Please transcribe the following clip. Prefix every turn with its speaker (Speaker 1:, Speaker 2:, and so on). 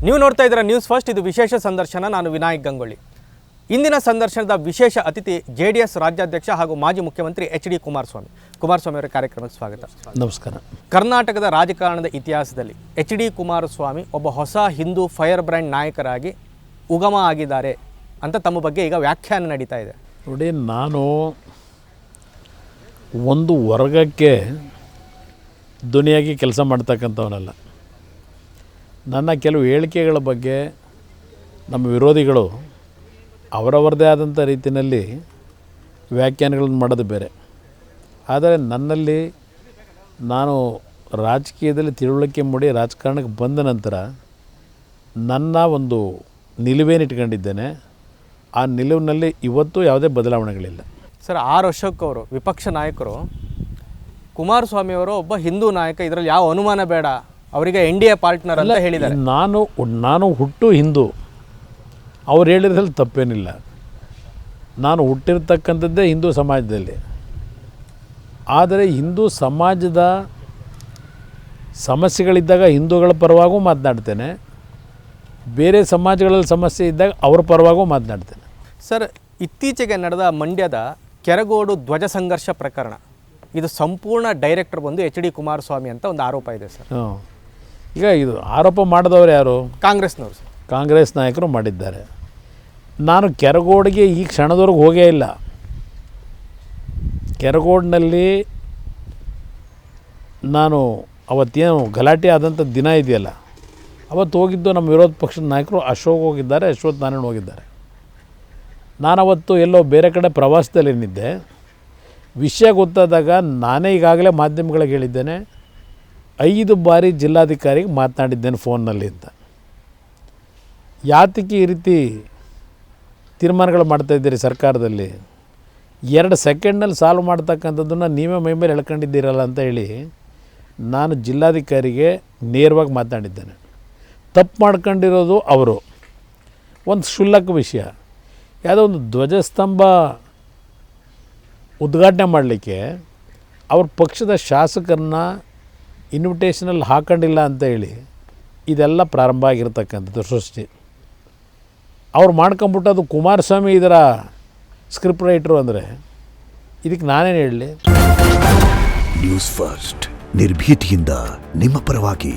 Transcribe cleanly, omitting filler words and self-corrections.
Speaker 1: ನೀವು ನೋಡ್ತಾ ಇದ್ದೀರಾ ನ್ಯೂಸ್ ಫಸ್ಟ್. ಇದು ವಿಶೇಷ ಸಂದರ್ಶನ. ನಾನು ವಿನಾಯಕ್ ಗಂಗೊಳ್ಳಿ. ಇಂದಿನ ಸಂದರ್ಶನದ ವಿಶೇಷ ಅತಿಥಿ JDS ರಾಜ್ಯಾಧ್ಯಕ್ಷ ಹಾಗೂ ಮಾಜಿ ಮುಖ್ಯಮಂತ್ರಿ HD ಕುಮಾರಸ್ವಾಮಿ. ಕುಮಾರಸ್ವಾಮಿ ಅವರ ಕಾರ್ಯಕ್ರಮಕ್ಕೆ ಸ್ವಾಗತ.
Speaker 2: ನಮಸ್ಕಾರ.
Speaker 1: ಕರ್ನಾಟಕದ ರಾಜಕಾರಣದ ಇತಿಹಾಸದಲ್ಲಿ HD ಕುಮಾರಸ್ವಾಮಿ ಒಬ್ಬ ಹೊಸ ಹಿಂದೂ ಫೈರ್ ಬ್ರ್ಯಾಂಡ್ ನಾಯಕರಾಗಿ ಉಗಮ ಆಗಿದ್ದಾರೆ ಅಂತ ತಮ್ಮ ಬಗ್ಗೆ ಈಗ ವ್ಯಾಖ್ಯಾನ ನಡೀತಾ ಇದೆ.
Speaker 2: ನೋಡಿ, ನಾನು ಒಂದು ವರ್ಗಕ್ಕೆ ಧ್ವನಿಯಾಗಿ ಕೆಲಸ ಮಾಡ್ತಕ್ಕಂಥವನಲ್ಲ. ನನ್ನ ಕೆಲವು ಹೇಳಿಕೆಗಳ ಬಗ್ಗೆ ನಮ್ಮ ವಿರೋಧಿಗಳು ಅವರವರದೇ ಆದಂಥ ರೀತಿಯಲ್ಲಿ ವ್ಯಾಖ್ಯಾನಗಳನ್ನು ಮಾಡೋದು ಬೇರೆ. ಆದರೆ ನನ್ನಲ್ಲಿ ನಾನು ರಾಜಕೀಯದಲ್ಲಿ ತಿಳುವಳಿಕೆ ಮೂಡಿ ರಾಜಕಾರಣಕ್ಕೆ ಬಂದ ನಂತರ ನನ್ನ ಒಂದು ನಿಲುವೇನು ಇಟ್ಕೊಂಡಿದ್ದೇನೆ, ಆ ನಿಲುವಿನಲ್ಲಿ ಇವತ್ತು ಯಾವುದೇ ಬದಲಾವಣೆಗಳಿಲ್ಲ.
Speaker 1: ಸರ್, 6 ವರ್ಷಕ್ಕವರು ವಿಪಕ್ಷ ನಾಯಕರು ಕುಮಾರಸ್ವಾಮಿಯವರು ಒಬ್ಬ ಹಿಂದೂ ನಾಯಕ, ಇದರಲ್ಲಿ ಯಾವ ಅನುಮಾನ ಬೇಡ, ಅವರಿಗೆ NDA ಪಾರ್ಟ್ನರ್ ಅಂತ ಹೇಳಿದ್ದಾರೆ.
Speaker 2: ನಾನು ಹುಟ್ಟು ಹಿಂದೂ, ಅವ್ರು ಹೇಳಿದ್ರಲ್ಲಿ ತಪ್ಪೇನಿಲ್ಲ. ನಾನು ಹುಟ್ಟಿರ್ತಕ್ಕಂಥದ್ದೇ ಹಿಂದೂ ಸಮಾಜದಲ್ಲಿ. ಆದರೆ ಹಿಂದೂ ಸಮಾಜದ ಸಮಸ್ಯೆಗಳಿದ್ದಾಗ ಹಿಂದೂಗಳ ಪರವಾಗೂ ಮಾತನಾಡ್ತೇನೆ, ಬೇರೆ ಸಮಾಜಗಳಲ್ಲಿ ಸಮಸ್ಯೆ ಇದ್ದಾಗ ಅವ್ರ ಪರವಾಗೂ ಮಾತನಾಡ್ತೇನೆ.
Speaker 1: ಸರ್, ಇತ್ತೀಚೆಗೆ ನಡೆದ ಮಂಡ್ಯದ ಕೆರಗೋಡು ಧ್ವಜ ಸಂಘರ್ಷ ಪ್ರಕರಣ, ಇದು ಸಂಪೂರ್ಣ ಡೈರೆಕ್ಟರ್ ಬಂದು HD ಕುಮಾರಸ್ವಾಮಿ ಅಂತ ಒಂದು ಆರೋಪ ಇದೆ ಸರ್.
Speaker 2: ಈಗ ಇದು ಆರೋಪ ಮಾಡಿದವರು ಯಾರು?
Speaker 1: ಕಾಂಗ್ರೆಸ್ನವರು ಸರ್.
Speaker 2: ಕಾಂಗ್ರೆಸ್ ನಾಯಕರು ಮಾಡಿದ್ದಾರೆ. ನಾನು ಕೆರಗೋಡಿಗೆ ಈ ಕ್ಷಣದವರೆಗೂ ಹೋಗೇ ಇಲ್ಲ. ಕೆರಗೋಡಿನಲ್ಲಿ ನಾನು ಅವತ್ತೇನು ಗಲಾಟೆ ಆದಂಥ ದಿನ ಇದೆಯಲ್ಲ, ಅವತ್ತು ಹೋಗಿದ್ದು ನಮ್ಮ ವಿರೋಧ ಪಕ್ಷದ ನಾಯಕರು ಅಶೋಕ್ ಹೋಗಿದ್ದಾರೆ, ಅಶ್ವಥ್ ನಾರಾಯಣ್ ಹೋಗಿದ್ದಾರೆ. ನಾನು ಅವತ್ತು ಎಲ್ಲೋ ಬೇರೆ ಕಡೆ ಪ್ರವಾಸದಲ್ಲೇನಿದ್ದೆ. ವಿಷಯ ಗೊತ್ತಾದಾಗ ನಾನೇ ಈಗಾಗಲೇ ಮಾಧ್ಯಮಗಳಿಗೆ ಹೇಳಿದ್ದೇನೆ, 5 ಬಾರಿ ಜಿಲ್ಲಾಧಿಕಾರಿಗೆ ಮಾತನಾಡಿದ್ದೇನೆ ಫೋನ್ನಲ್ಲಿ ಅಂತ. ಯಾತಕ್ಕೆ ಈ ರೀತಿ ತೀರ್ಮಾನಗಳು ಮಾಡ್ತಾಯಿದ್ದೀರಿ ಸರ್ಕಾರದಲ್ಲಿ? 2 ಸೆಕೆಂಡ್ನಲ್ಲಿ ಸಾಲ್ವ್ ಮಾಡ್ತಕ್ಕಂಥದ್ದನ್ನು ನೀವೇ ಮೈ ಮೇಲೆ ಎಳ್ಕೊಂಡಿದ್ದೀರಲ್ಲ ಅಂತ ಹೇಳಿ ನಾನು ಜಿಲ್ಲಾಧಿಕಾರಿಗೆ ನೇರವಾಗಿ ಮಾತನಾಡಿದ್ದೇನೆ. ತಪ್ಪು ಮಾಡ್ಕೊಂಡಿರೋದು ಅವರು. ಒಂದು ಕ್ಷುಲ್ಲಕ ವಿಷಯ, ಯಾವುದೋ ಒಂದು ಧ್ವಜಸ್ತಂಭ ಉದ್ಘಾಟನೆ ಮಾಡಲಿಕ್ಕೆ ಅವ್ರ ಪಕ್ಷದ ಶಾಸಕರನ್ನ ಇನ್ವಿಟೇಷನಲ್ಲಿ ಹಾಕೊಂಡಿಲ್ಲ ಅಂತ ಹೇಳಿ ಇದೆಲ್ಲ ಪ್ರಾರಂಭ ಆಗಿರ್ತಕ್ಕಂಥದ್ದು ಸೃಷ್ಟಿ. ಅವ್ರು ಮಾಡ್ಕೊಂಬಿಟ್ಟು ಅದು ಕುಮಾರಸ್ವಾಮಿ ಇದರ ಸ್ಕ್ರಿಪ್ಟ್ ರೈಟ್ರು ಅಂದರೆ ಇದಕ್ಕೆ ನಾನೇನು ಹೇಳಲಿ?
Speaker 3: ನ್ಯೂಸ್ ಫಸ್ಟ್, ನಿರ್ಭೀತಿಯಿಂದ ನಿಮ್ಮ ಪರವಾಗಿ.